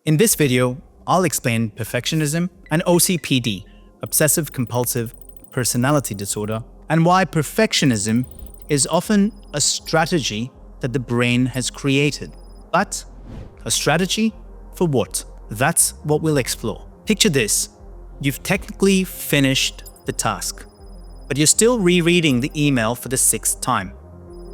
In this video, I'll explain perfectionism and OCPD, obsessive-compulsive personality disorder, and why perfectionism is often a strategy that the brain has created. But a strategy for what? That's what we'll explore. Picture this. You've technically finished the task, but you're still rereading the email for the sixth time,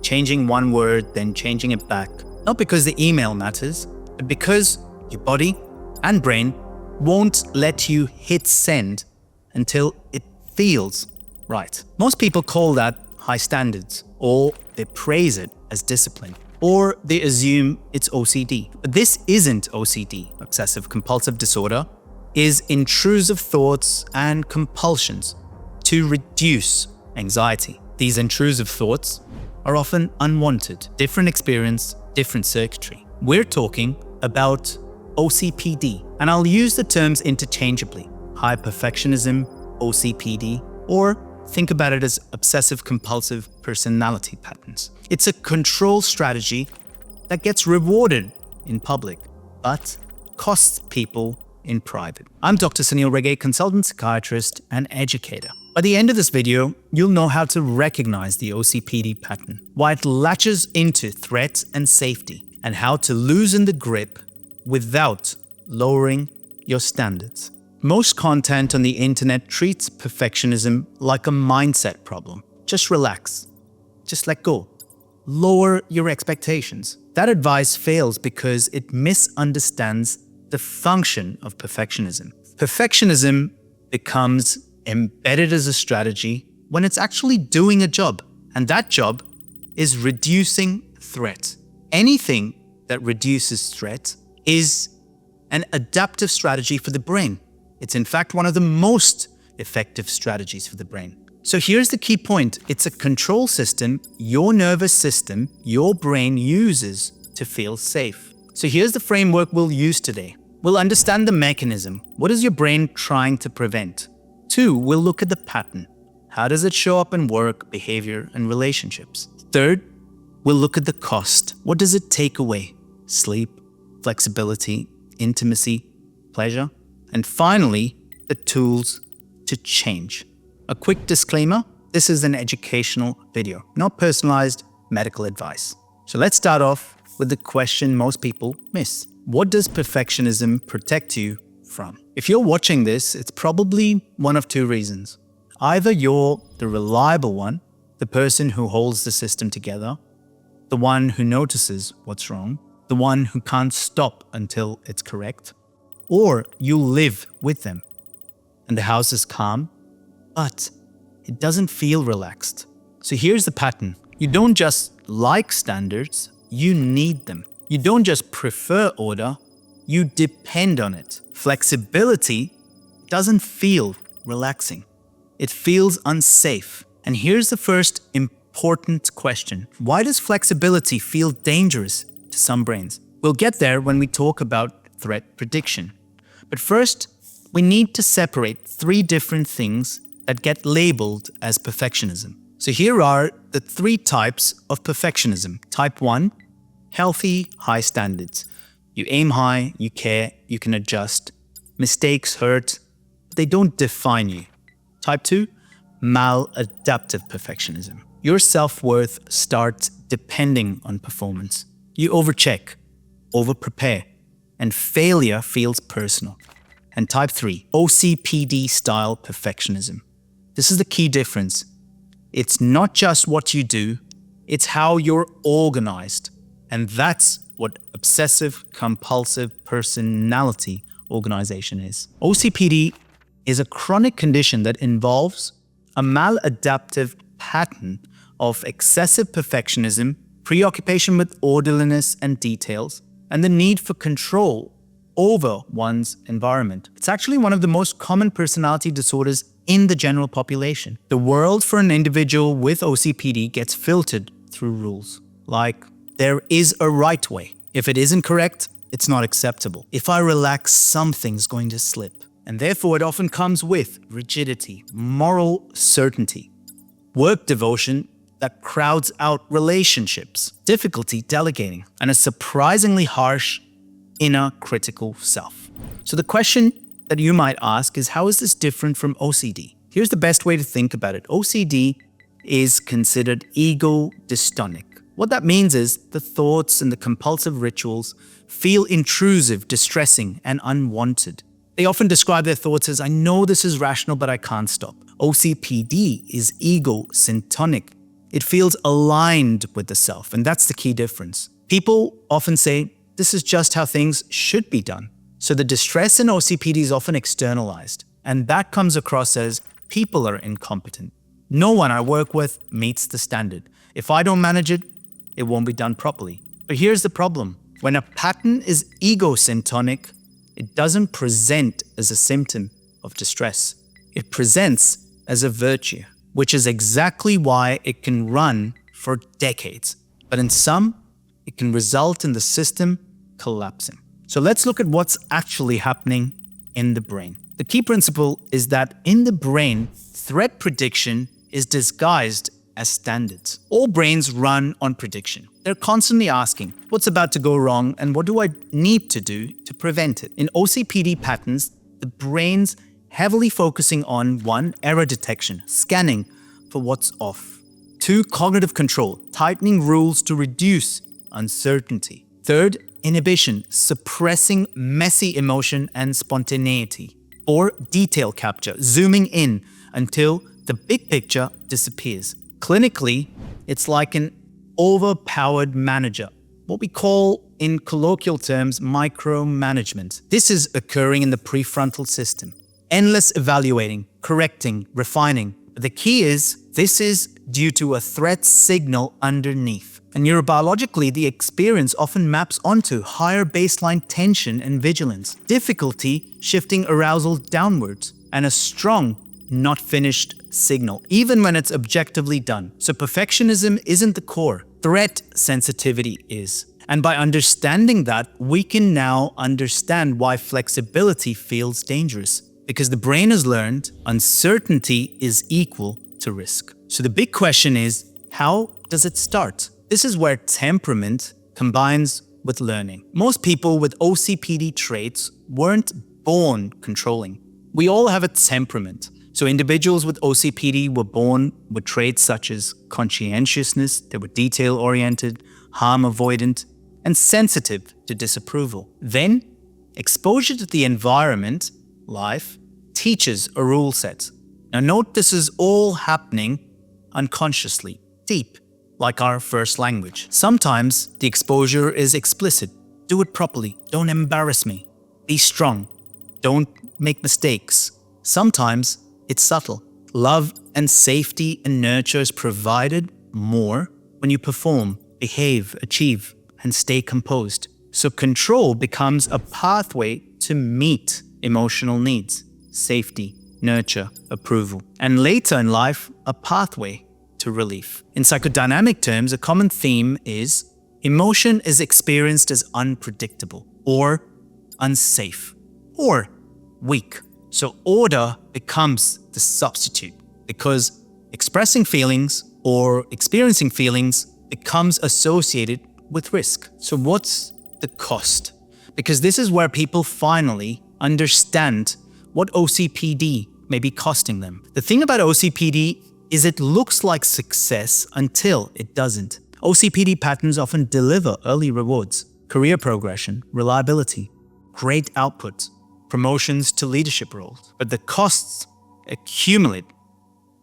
changing one word, then changing it back. Not because the email matters, but because your body and brain won't let you hit send until it feels right. Most people call that high standards, or they praise it as discipline, or they assume it's OCD. But this isn't OCD. Obsessive-compulsive disorder is intrusive thoughts and compulsions to reduce anxiety. These intrusive thoughts are often unwanted, different experience, different circuitry. We're talking about OCPD, and I'll use the terms interchangeably. High perfectionism, OCPD, or think about it as obsessive-compulsive personality patterns. It's a control strategy that gets rewarded in public, but costs people in private. I'm Dr. Sanil Rege, consultant psychiatrist and educator. By the end of this video, you'll know how to recognize the OCPD pattern, why it latches into threat and safety, and how to loosen the grip without lowering your standards. Most content on the internet treats perfectionism like a mindset problem. Just relax. Just let go. Lower your expectations. That advice fails because it misunderstands the function of perfectionism. Perfectionism becomes embedded as a strategy when it's actually doing a job, and that job is reducing threat. Anything that reduces threat is an adaptive strategy for the brain. It's in fact one of the most effective strategies for the brain. So here's the key point. It's a control system your nervous system, your brain uses to feel safe. So here's the framework we'll use today. We'll understand the mechanism. What is your brain trying to prevent? 2, we'll look at the pattern. How does it show up in work, behavior, and relationships? 3rd, we'll look at the cost. What does it take away? Sleep, flexibility, intimacy, pleasure? And finally, the tools to change. A quick disclaimer, this is an educational video, not personalized medical advice. So let's start off with the question most people miss. What does perfectionism protect you from? If you're watching this, it's probably one of 2 reasons. Either you're the reliable one, the person who holds the system together, the one who notices what's wrong, the one who can't stop until it's correct, or you live with them and the house is calm, but it doesn't feel relaxed. So here's the pattern. You don't just like standards, you need them. You don't just prefer order, you depend on it. Flexibility doesn't feel relaxing. It feels unsafe. And here's the first important question. Why does flexibility feel dangerous to some brains? We'll get there when we talk about threat prediction. But first, we need to separate 3 different things that get labeled as perfectionism. So here are the 3 types of perfectionism. Type 1, healthy, high standards. You aim high, you care, you can adjust. Mistakes hurt, but they don't define you. Type 2, maladaptive perfectionism. Your self-worth starts depending on performance. You overcheck, over-prepare, and failure feels personal. And type 3, OCPD-style perfectionism. This is the key difference. It's not just what you do, it's how you're organized. And that's what obsessive-compulsive personality organization is. OCPD is a chronic condition that involves a maladaptive pattern of excessive perfectionism, preoccupation with orderliness and details, and the need for control over one's environment. It's actually one of the most common personality disorders in the general population. The world for an individual with OCPD gets filtered through rules, like there is a right way. If it isn't correct, it's not acceptable. If I relax, something's going to slip. And therefore, it often comes with rigidity, moral certainty, work devotion that crowds out relationships, difficulty delegating, and a surprisingly harsh inner critical self. So the question that you might ask is, how is this different from OCD? Here's the best way to think about it. OCD is considered ego-syntonic. What that means is the thoughts and the compulsive rituals feel intrusive, distressing, and unwanted. They often describe their thoughts as, I know this is rational, but I can't stop. OCPD is ego-syntonic. It feels aligned with the self, and that's the key difference. People often say, this is just how things should be done. So the distress in OCPD is often externalized, and that comes across as people are incompetent. No one I work with meets the standard. If I don't manage it, it won't be done properly. But here's the problem. When a pattern is ego-syntonic, it doesn't present as a symptom of distress. It presents as a virtue, which is exactly why it can run for decades. But in some, it can result in the system collapsing. So let's look at what's actually happening in the brain. The key principle is that in the brain, threat prediction is disguised as standards. All brains run on prediction. They're constantly asking, what's about to go wrong and what do I need to do to prevent it? In OCPD patterns, the brain's heavily focusing on 1. Error detection, scanning for what's off. 2. Cognitive control, tightening rules to reduce uncertainty. 3. Inhibition, suppressing messy emotion and spontaneity. 4. Detail capture, zooming in until the big picture disappears. Clinically, it's like an overpowered manager, what we call in colloquial terms micromanagement. This is occurring in the prefrontal system. Endless evaluating, correcting, refining. But the key is, this is due to a threat signal underneath. And neurobiologically, the experience often maps onto higher baseline tension and vigilance, difficulty shifting arousal downwards, and a strong, not finished signal, even when it's objectively done. So perfectionism isn't the core. Threat sensitivity is. And by understanding that, we can now understand why flexibility feels dangerous. Because the brain has learned uncertainty is equal to risk. So the big question is, how does it start? This is where temperament combines with learning. Most people with OCPD traits weren't born controlling. We all have a temperament. So individuals with OCPD were born with traits such as conscientiousness, they were detail-oriented, harm avoidant, and sensitive to disapproval. Then, exposure to the environment, life, teaches a rule set. Now note this is all happening unconsciously, deep, like our first language. Sometimes the exposure is explicit. Do it properly. Don't embarrass me. Be strong. Don't make mistakes. Sometimes it's subtle. Love and safety and nurture is provided more when you perform, behave, achieve, and stay composed. So control becomes a pathway to meet emotional needs, safety, nurture, approval, and later in life, a pathway to relief. In psychodynamic terms, a common theme is emotion is experienced as unpredictable or unsafe or weak. So order becomes the substitute because expressing feelings or experiencing feelings becomes associated with risk. So what's the cost? Because this is where people finally understand what OCPD may be costing them. The thing about OCPD is it looks like success until it doesn't. OCPD patterns often deliver early rewards, career progression, reliability, great output, promotions to leadership roles. But the costs accumulate,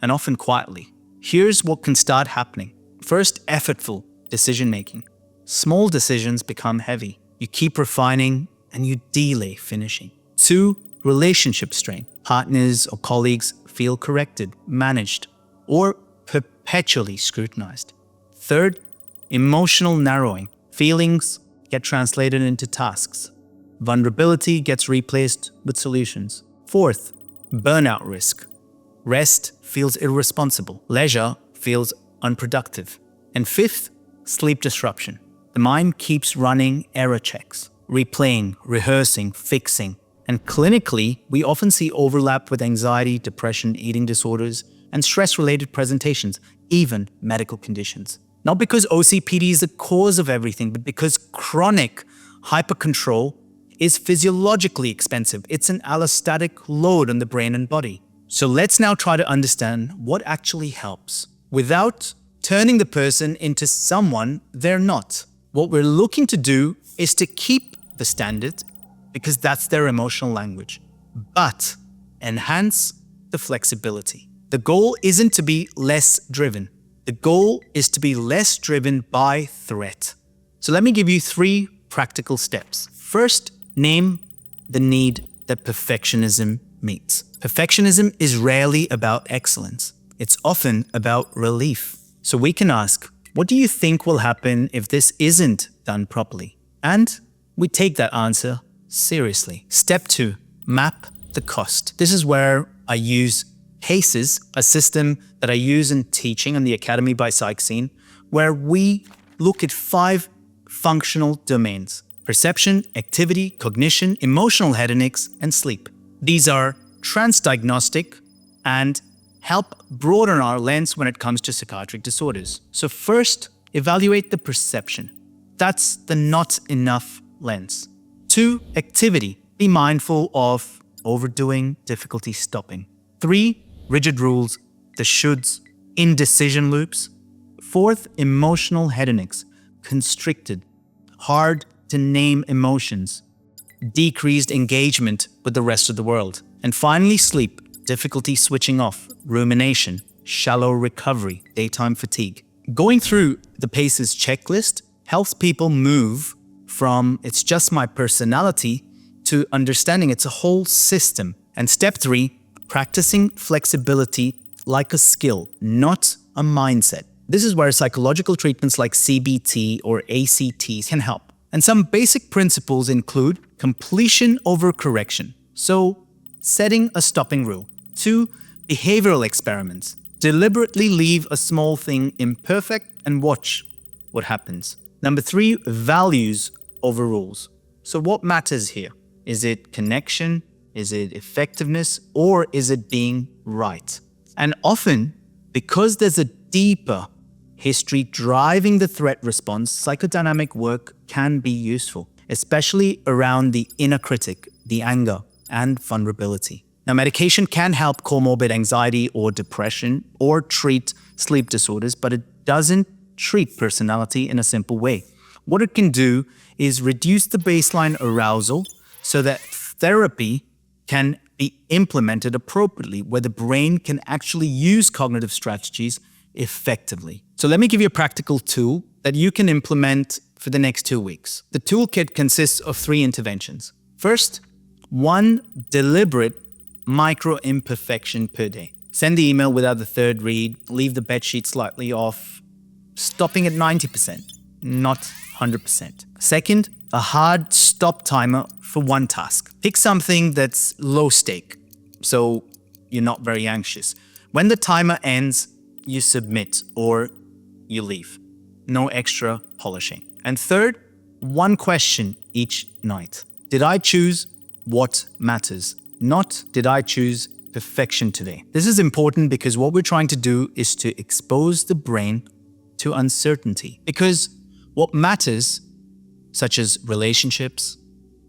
and often quietly. Here's what can start happening. First, effortful decision-making. Small decisions become heavy. You keep refining and you delay finishing. 2, relationship strain. Partners or colleagues feel corrected, managed, or perpetually scrutinized. 3rd, emotional narrowing. Feelings get translated into tasks. Vulnerability gets replaced with solutions. 4th, burnout risk. Rest feels irresponsible. Leisure feels unproductive. And 5th, sleep disruption. The mind keeps running error checks, replaying, rehearsing, fixing. And clinically, we often see overlap with anxiety, depression, eating disorders, and stress-related presentations, even medical conditions. Not because OCPD is the cause of everything, but because chronic hypercontrol is physiologically expensive. It's an allostatic load on the brain and body. So let's now try to understand what actually helps without turning the person into someone they're not. What we're looking to do is to keep the standard because that's their emotional language, but enhance the flexibility. The goal isn't to be less driven. The goal is to be less driven by threat. So let me give you 3 practical steps. First, name the need that perfectionism meets. Perfectionism is rarely about excellence. It's often about relief. So we can ask, what do you think will happen if this isn't done properly? And we take that answer seriously. Step 2, map the cost. This is where I use PACES, a system that I use in teaching on the Academy by Psychiatry, where we look at 5 functional domains: perception, activity, cognition, emotional hedonics, and sleep. These are transdiagnostic and help broaden our lens when it comes to psychiatric disorders. So first, evaluate the perception. That's the not enough lens. 2, activity. Be mindful of overdoing, difficulty stopping. 3, rigid rules, the shoulds, indecision loops. 4th, emotional hedonics, constricted, hard to name emotions, decreased engagement with the rest of the world. And finally, sleep, difficulty switching off, rumination, shallow recovery, daytime fatigue. Going through the PACES checklist helps people move from it's just my personality to understanding it's a whole system. And step 3, practicing flexibility like a skill, not a mindset. This is where psychological treatments like CBT or ACTs can help. And some basic principles include completion over correction. So, setting a stopping rule. 2, behavioral experiments. Deliberately leave a small thing imperfect and watch what happens. Number 3, values over rules. So what matters here? Is it connection? Is it effectiveness? Or is it being right? And often, because there's a deeper history driving the threat response, psychodynamic work can be useful, especially around the inner critic, the anger, and vulnerability. Now, medication can help comorbid anxiety or depression or treat sleep disorders, but it doesn't treat personality in a simple way. What it can do is reduce the baseline arousal so that therapy can be implemented appropriately, where the brain can actually use cognitive strategies effectively. So let me give you a practical tool that you can implement for the next 2 weeks. The toolkit consists of 3 interventions. First, 1 deliberate micro-imperfection per day. Send the email without the 3rd read, leave the bedsheet slightly off, stopping at 90%, not 100%. Second, a hard stop timer for 1 task. Pick something that's low stake, so you're not very anxious. When the timer ends, you submit or you leave. No extra polishing. And third, 1 question each night. Did I choose what matters? Not did I choose perfection today? This is important because what we're trying to do is to expose the brain to uncertainty. Because what matters, such as relationships,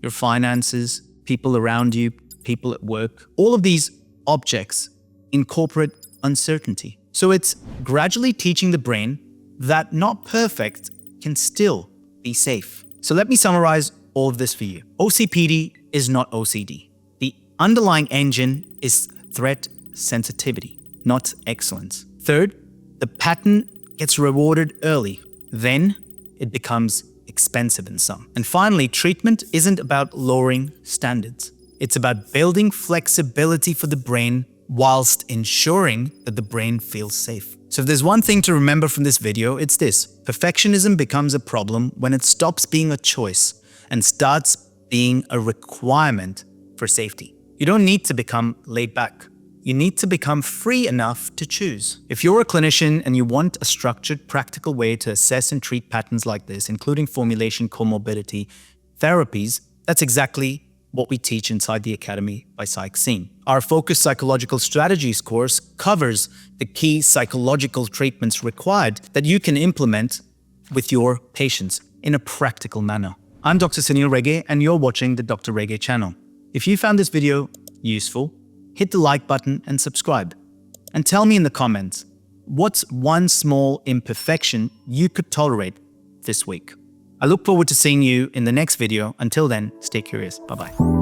your finances, people around you, people at work, all of these objects incorporate uncertainty. So it's gradually teaching the brain that not perfect can still be safe. So let me summarize all of this for you. OCPD is not OCD. The underlying engine is threat sensitivity, not excellence. Third, the pattern gets rewarded early. Then it becomes expensive in some. And finally, treatment isn't about lowering standards. It's about building flexibility for the brain whilst ensuring that the brain feels safe. So if there's one thing to remember from this video, it's this. Perfectionism becomes a problem when it stops being a choice and starts being a requirement for safety. You don't need to become laid back. You need to become free enough to choose. If you're a clinician and you want a structured, practical way to assess and treat patterns like this, including formulation, comorbidity, therapies, that's exactly what we teach inside the Academy by Psychiatry. Our Focused Psychological Strategies course covers the key psychological treatments required that you can implement with your patients in a practical manner. I'm Dr. Sanil Rege, and you're watching the Dr. Rege channel. If you found this video useful, hit the like button and subscribe. And tell me in the comments, what's one small imperfection you could tolerate this week? I look forward to seeing you in the next video. Until then, stay curious. Bye-bye.